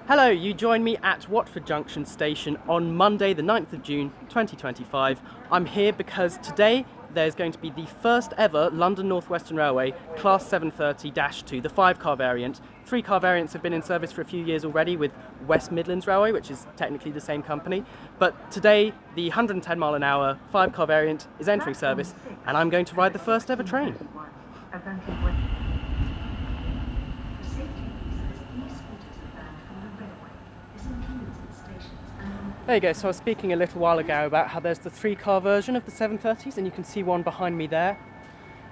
Hello, you join me at Watford Junction station on Monday the 9th of June 2025. I'm here because today there's going to be the first ever London Northwestern Railway Class 730-2, the 5-car variant. 3-car variants have been in service for a few years already with West Midlands Railway, which is technically the same company. But today the 110 mile an hour 5-car variant is entering service and I'm going to ride the first ever train. There you go, so I was speaking a little while ago about how there's the 3-car version of the 730s and you can see one behind me there.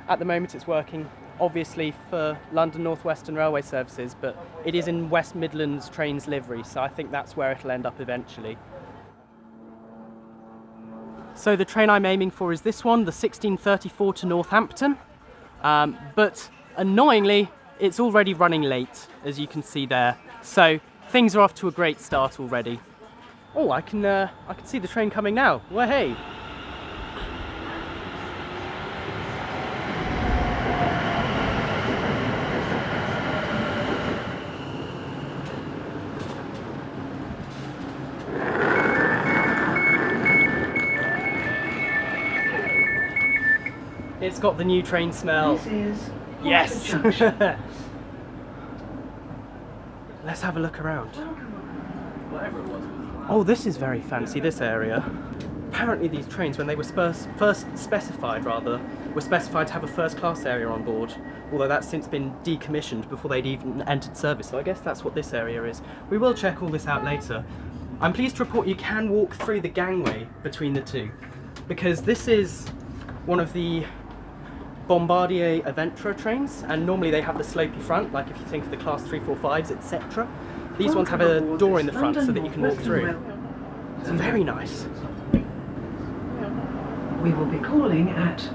At the moment it's working obviously for London Northwestern Railway services, but it is in West Midlands Trains livery, so I think that's where it'll end up eventually. So the train I'm aiming for is this one, the 1634 to Northampton, but annoyingly it's already running late, as you can see there, so things are off to a great start already. Oh, I can see the train coming now. Well, hey. It's got the new train smell. This is yes. Junction. Let's have a look around. Oh, this is very fancy, this area. Apparently these trains, when they were first specified, were specified to have a first class area on board, although that's since been decommissioned before they'd even entered service, so I guess that's what this area is. We will check all this out later. I'm pleased to report you can walk through the gangway between the two, because this is one of the Bombardier Aventura trains, and normally they have the slopey front, like if you think of the class 345s, etc. These ones have a door in the front so that you can walk through. It's very nice. We will be calling at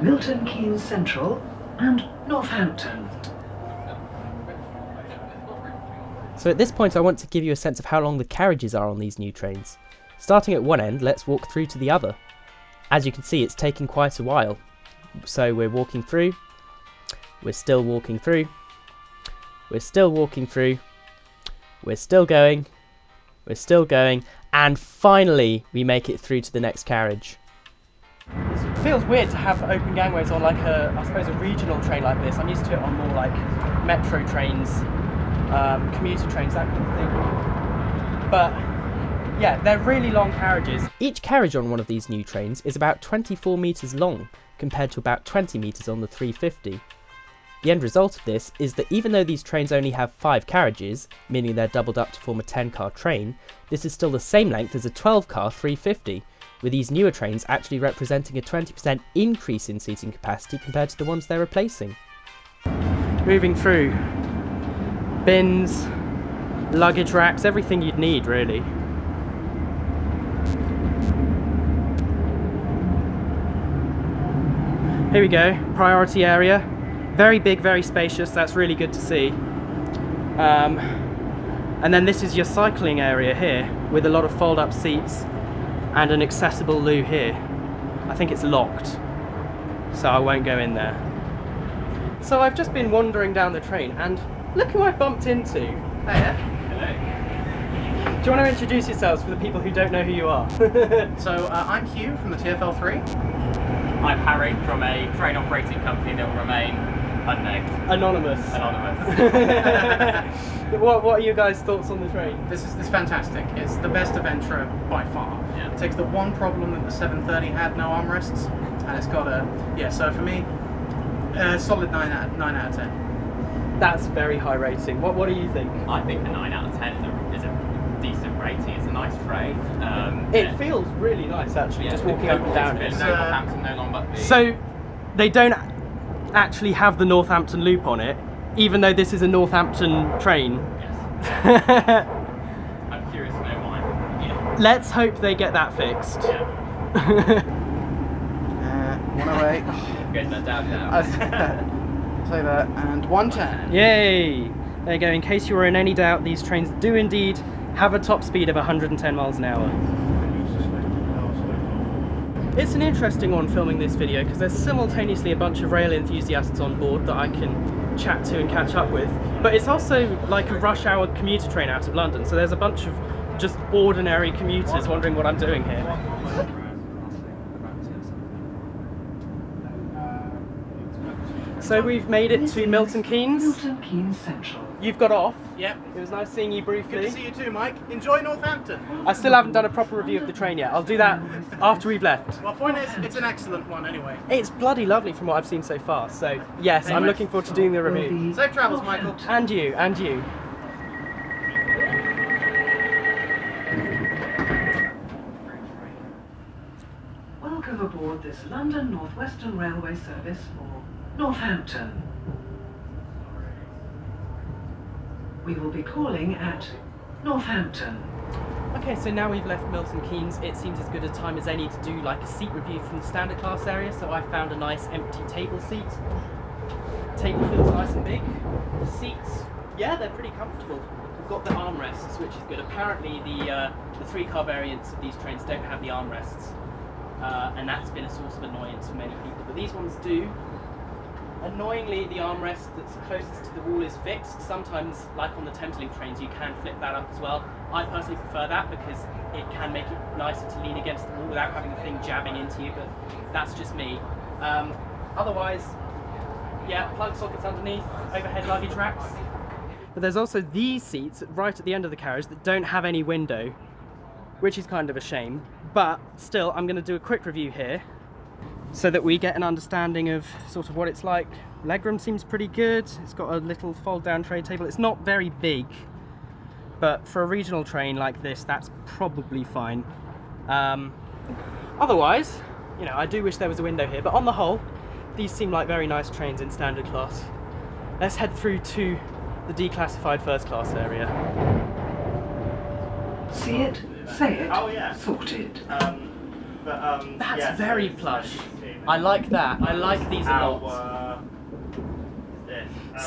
Milton, Keynes Central and Northampton. So at this point I want to give you a sense of how long the carriages are on these new trains. Starting at one end, let's walk through to the other. As you can see, it's taking quite a while. So we're walking through, we're still walking through, we're still walking through, we're still going, and finally we make it through to the next carriage. It feels weird to have open gangways on like I suppose a regional train like this. I'm used to it on more like metro trains, commuter trains, that kind of thing. But yeah, they're really long carriages. Each carriage on one of these new trains is about 24 metres long, compared to about 20 metres on the 350. The end result of this is that even though these trains only have 5 carriages, meaning they're doubled up to form a 10-car train, this is still the same length as a 12-car 350, with these newer trains actually representing a 20% increase in seating capacity compared to the ones they're replacing. Moving through, bins, luggage racks, everything you'd need really. Here we go, priority area. Very big, very spacious, that's really good to see. And then this is your cycling area here, with a lot of fold-up seats and an accessible loo here. I think it's locked, so I won't go in there. So I've just been wandering down the train, and look who I've bumped into. Hiya. Hello. Do you want to introduce yourselves for the people who don't know who you are? So I'm Hugh from the TfL3. I'm Harry from a train operating company that will remain unnamed. Anonymous. What are your guys' thoughts on the train? This is fantastic. It's the best Aventura by far. Yeah. It takes the one problem that the 730 had, no armrests, and it's got a, so for me, solid 9 out of 10. That's very high rating. What do you think? I think a 9 out of 10 is a decent rating. It's a nice train. It feels really nice actually, just walking up and down it. Northampton no longer. So they don't actually have the Northampton loop on it, even though this is a Northampton train. Yes. I'm curious to know why. Yeah. Let's hope they get that fixed. Yeah. 108. Getting that down now. Say that, and 110. Yay! There you go, in case you were in any doubt, these trains do indeed have a top speed of 110 miles an hour. It's an interesting one filming this video because there's simultaneously a bunch of rail enthusiasts on board that I can chat to and catch up with. But it's also like a rush hour commuter train out of London, so there's a bunch of just ordinary commuters wondering what I'm doing here. So we've made it to Milton Keynes. Milton Keynes Central. You've got off. Yep. It was nice seeing you briefly. Good to see you too, Mike. Enjoy Northampton. I still haven't done a proper review of the train yet. I'll do that after we've left. Well, point is, it's an excellent one anyway. It's bloody lovely from what I've seen so far. So yes, I'm looking forward to doing the review. Safe travels, Michael. And you, and you. Welcome aboard this London Northwestern Railway service for Northampton. We will be calling at Northampton. Okay, so now we've left Milton Keynes, it seems as good a time as any to do like a seat review from the standard class area. So I found a nice empty table seat. Table feels nice and big. The seats, yeah, they're pretty comfortable. We've got the armrests, which is good. Apparently the 3-car variants of these trains don't have the armrests. And that's been a source of annoyance for many people, but these ones do. Annoyingly, the armrest that's closest to the wall is fixed. Sometimes, like on the Thameslink trains, you can flip that up as well. I personally prefer that because it can make it nicer to lean against the wall without having the thing jabbing into you, but that's just me. Otherwise, yeah, plug sockets underneath, overhead luggage racks. But there's also these seats right at the end of the carriage that don't have any window, which is kind of a shame. But still, I'm going to do a quick review here so that we get an understanding of sort of what it's like. Legroom seems pretty good. It's got a little fold-down tray table. It's not very big, but for a regional train like this, that's probably fine. Otherwise, you know, I do wish there was a window here, but on the whole, these seem like very nice trains in standard class. Let's head through to the declassified first class area. See it, say it, Oh, yeah. sorted. That's very plush. I like that. I like these a lot.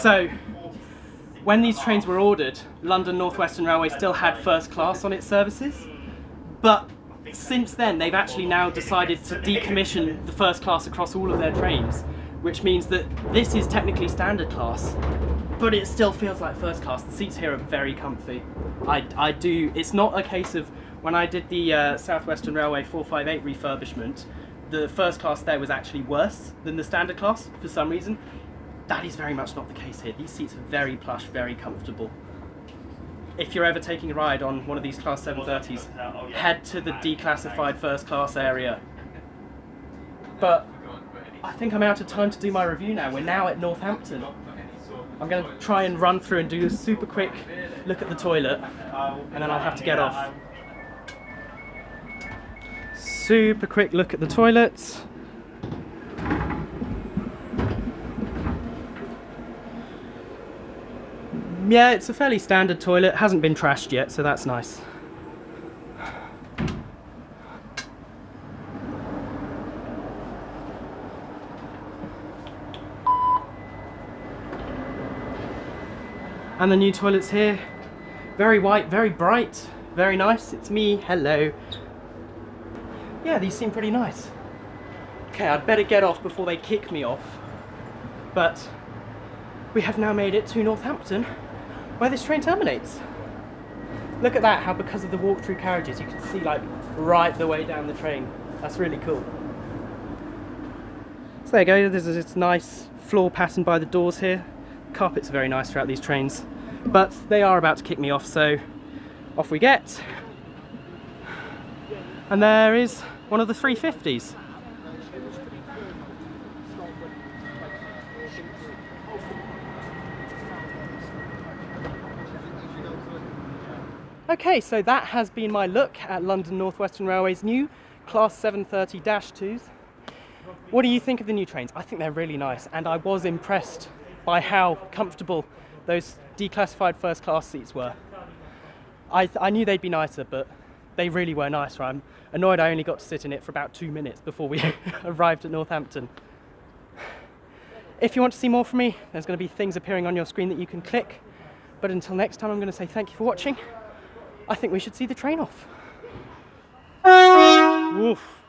So, when these trains were ordered, London Northwestern Railway still had first class on its services, but since then they've actually now decided to decommission the first class across all of their trains, which means that this is technically standard class, but it still feels like first class. The seats here are very comfy. It's not a case of when I did the Southwestern Railway 458 refurbishment, the first class there was actually worse than the standard class for some reason. That is very much not the case here. These seats are very plush, very comfortable. If you're ever taking a ride on one of these Class 730s, head to the declassified first class area. But I think I'm out of time to do my review now. We're now at Northampton. I'm going to try and run through and do a super quick look at the toilet, and then I'll have to get off. Super quick look at the toilets. Yeah, it's a fairly standard toilet, hasn't been trashed yet, so that's nice. And the new toilets here, very white, very bright, very nice. It's me, hello. Yeah, these seem pretty nice. Okay, I'd better get off before they kick me off. But we have now made it to Northampton, where this train terminates. Look at that, how because of the walk-through carriages you can see like right the way down the train. That's really cool. So there you go, there's this nice floor pattern by the doors here. Carpets are very nice throughout these trains, but they are about to kick me off, so off we get. And there is one of the 350s. Okay, so that has been my look at London Northwestern Railway's new Class 730-2s. What do you think of the new trains? I think they're really nice, and I was impressed by how comfortable those declassified first class seats were. I knew they'd be nicer, but they really were nice. I'm annoyed I only got to sit in it for about 2 minutes before we arrived at Northampton. If you want to see more from me, there's going to be things appearing on your screen that you can click. But until next time, I'm going to say thank you for watching. I think we should see the train off. Woof.